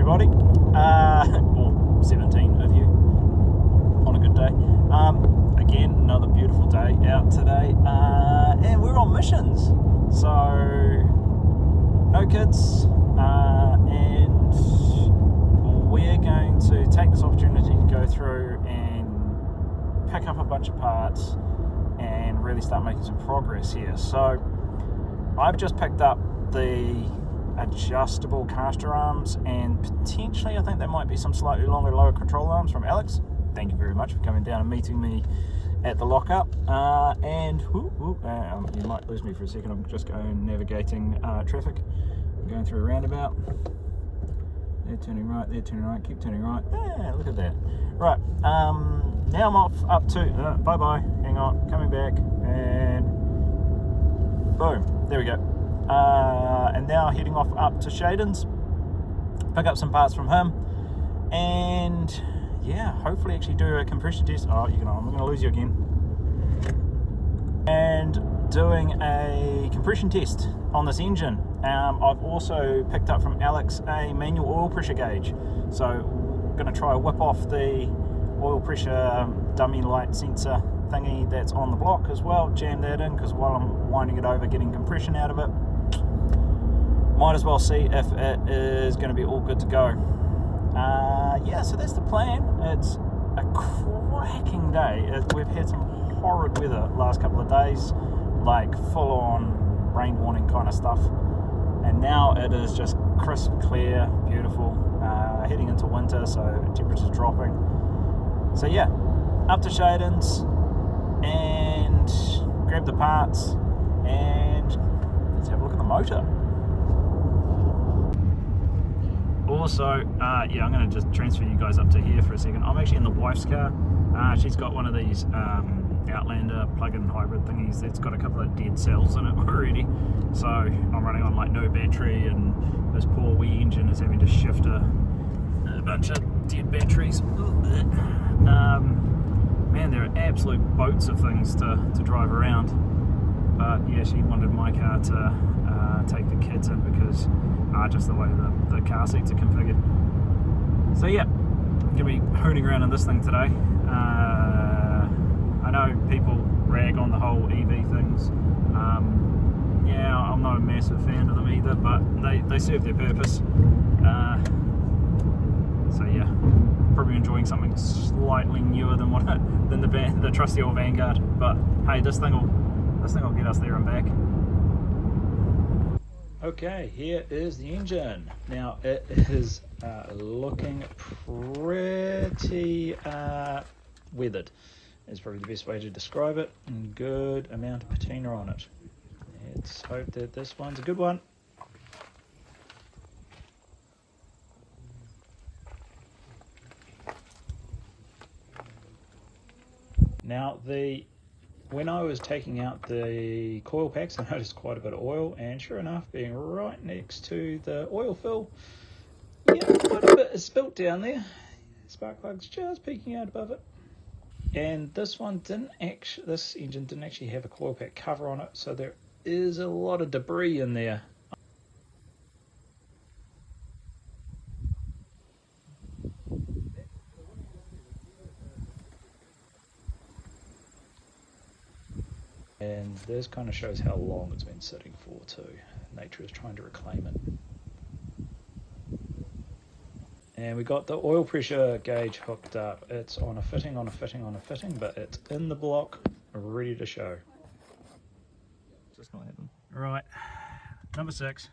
everybody, or 17 of you on a good day. Again, another beautiful day out today, and we're on missions, so no kids, and we're going to take this opportunity to go through and pick up a bunch of parts and really start making some progress here. So I've just picked up the adjustable caster arms, and potentially I think there might be some slightly longer lower control arms from Alex. Thank you very much for coming down and meeting me at the lockup. And you might lose me for a second. I'm just navigating traffic. I'm going through a roundabout. They're turning right, they're turning right, keep turning right. Look at that. Right, now I'm off up to, bye-bye, hang on, coming back, and boom, there we go. And now heading off up to Shaden's, pick up some parts from him, and yeah, hopefully actually do a compression test. I'm going to lose you again. And doing a compression test on this engine. I've also picked up from Alex a manual oil pressure gauge. So I'm going to try to whip off the oil pressure dummy light sensor thingy that's on the block as well, jam that in, because while I'm winding it over, getting compression out of it, might as well see if it is going to be all good to go. Yeah, so that's the plan. It's a cracking day. We've had some horrid weather last couple of days, like full on rain warning kind of stuff, and now it is just crisp, clear, beautiful, heading into winter, so temperatures dropping. So yeah, up to Shaden's and grab the parts and let's have a look at the motor. Also, yeah, I'm going to just transfer you guys up to here for a second. I'm actually in the wife's car. She's got one of these Outlander plug-in hybrid thingies that's got a couple of dead cells in it already. So I'm running on like no battery, and this poor wee engine is having to shift a bunch of dead batteries. Man, there are absolute boats of things to drive around. But yeah, she wanted my car to take the kids in because just the way the car seats are configured. So yeah, I'm going to be hooning around in this thing today. I know people rag on the whole EV things. Yeah, I'm not a massive fan of them either, but they serve their purpose. So yeah, probably enjoying something slightly newer than the trusty old Vanguard. But hey, this thing will get us there and back. Okay, here is the engine. Now it is looking pretty weathered. Is probably the best way to describe it. And good amount of patina on it. Let's hope that this one's a good one. Now when I was taking out the coil packs, I noticed quite a bit of oil, and sure enough, being right next to the oil fill, yeah, quite a bit is spilt down there. Spark plug's just peeking out above it. And this engine didn't actually have a coil pack cover on it, so there is a lot of debris in there. And this kind of shows how long it's been sitting for too. Nature is trying to reclaim it. And we got the oil pressure gauge hooked up. It's on a fitting, but it's in the block, ready to show. Just gonna happen. Right, number 6.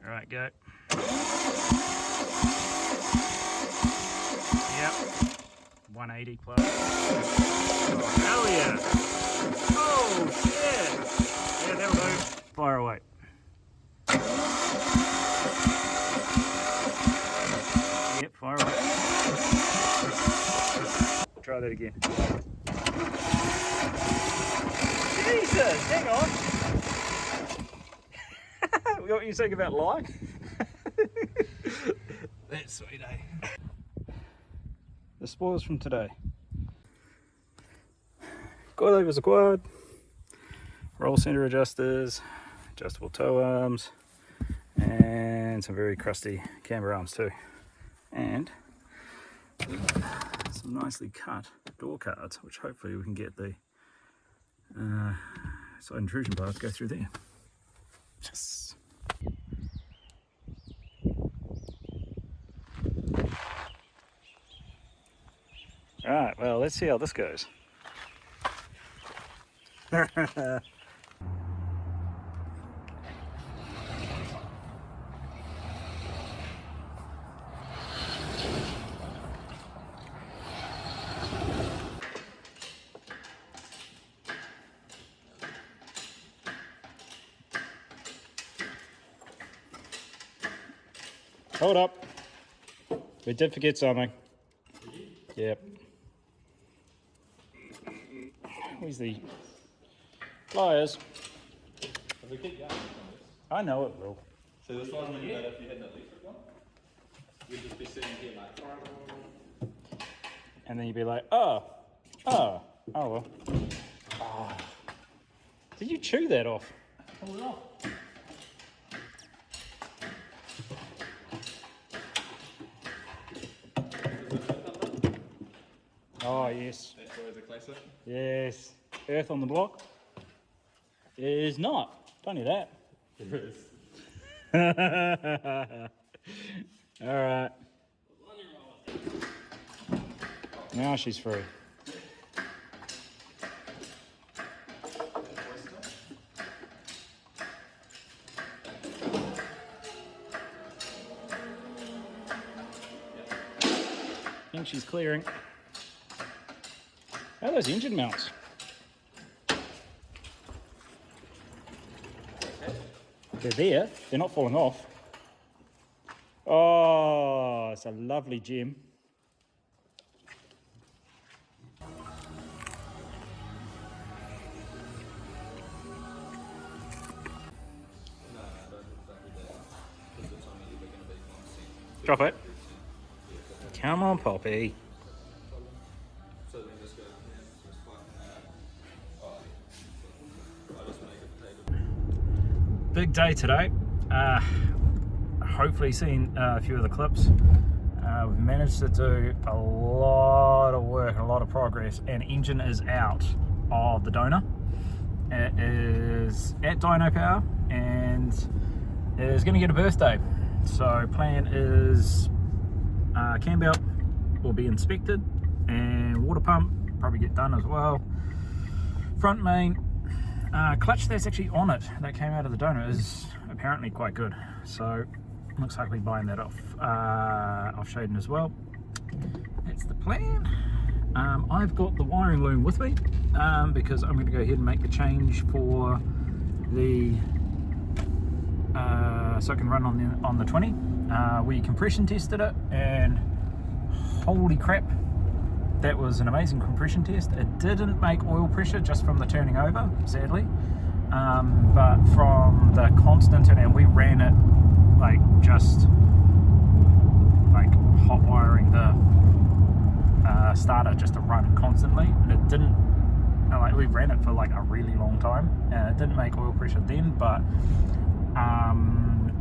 All right, go. Yep, 180 plus. Oh, hell yeah! Oh shit! Yeah, that'll do. Fire away. Yep, fire away. Try that again. Jesus, hang on. What you saying about lie? That's sweet, eh? The spoils from today. Coilovers acquired. roll center adjusters, adjustable toe arms, and some very crusty camber arms too. And some nicely cut door cards, which hopefully we can get the side intrusion bars go through there. Yes. Alright, well, let's see how this goes. Hold up. We did forget something. Yep. Where's the pliers? If we keep going on this. I know it will. So this one means that if you had an electric one, you'd just be sitting here like. And then you'd be like, oh well. Oh. Did you chew that off? Pull it off. Oh yes. That's always a classic. Yes. Earth on the block is not. Funny that. It is. Alright. Now she's free. I think she's clearing. How are those engine mounts? They're there, they're not falling off. Oh, it's a lovely gem. Drop it. Come on, Poppy. Big day today. Hopefully seen a few of the clips. We've managed to do a lot of work and a lot of progress, and engine is out of the donor. It is at dyno power and is going to get a birthday. So plan is cam belt will be inspected and water pump probably get done as well. Front main clutch that's actually on it that came out of the donor is apparently quite good, so looks like we're buying that off Shaden as well. That's the plan. I've got the wiring loom with me because I'm going to go ahead and make the change for the so I can run on the 20. We compression tested it, and holy crap, that was an amazing compression test. It didn't make oil pressure just from the turning over, sadly, but from the constant turn, and we ran it like just like hot wiring the starter just to run constantly, and it didn't, like, we ran it for like a really long time and it didn't make oil pressure then, but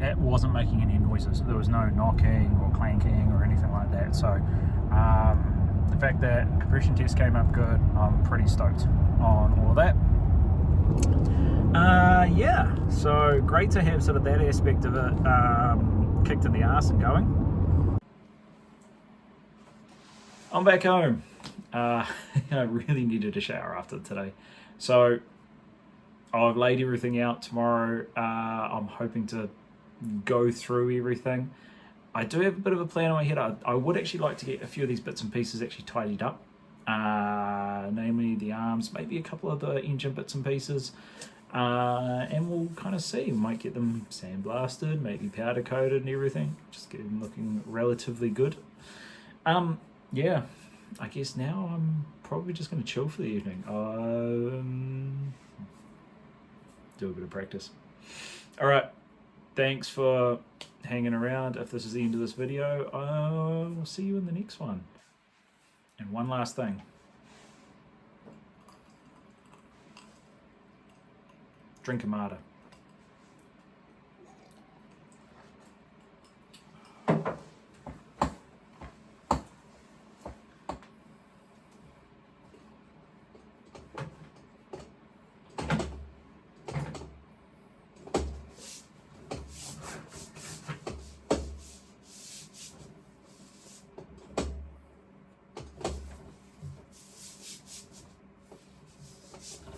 it wasn't making any noises. There was no knocking or clanking or anything like that. So the fact that compression test came up good, I'm pretty stoked on all of that. Yeah, so great to have sort of that aspect of it kicked in the arse and going. I'm back home. I really needed a shower after today, so I've laid everything out. Tomorrow I'm hoping to go through everything. I do have a bit of a plan in my head. I would actually like to get a few of these bits and pieces actually tidied up, namely the arms, maybe a couple of the engine bits and pieces, and we'll kind of see. We might get them sandblasted, maybe powder coated and everything, just get them looking relatively good. Yeah, I guess now I'm probably just going to chill for the evening. Do a bit of practice. Alright, thanks for hanging around. If this is the end of this video, I'll see you in the next one. And one last thing. drink a martyr.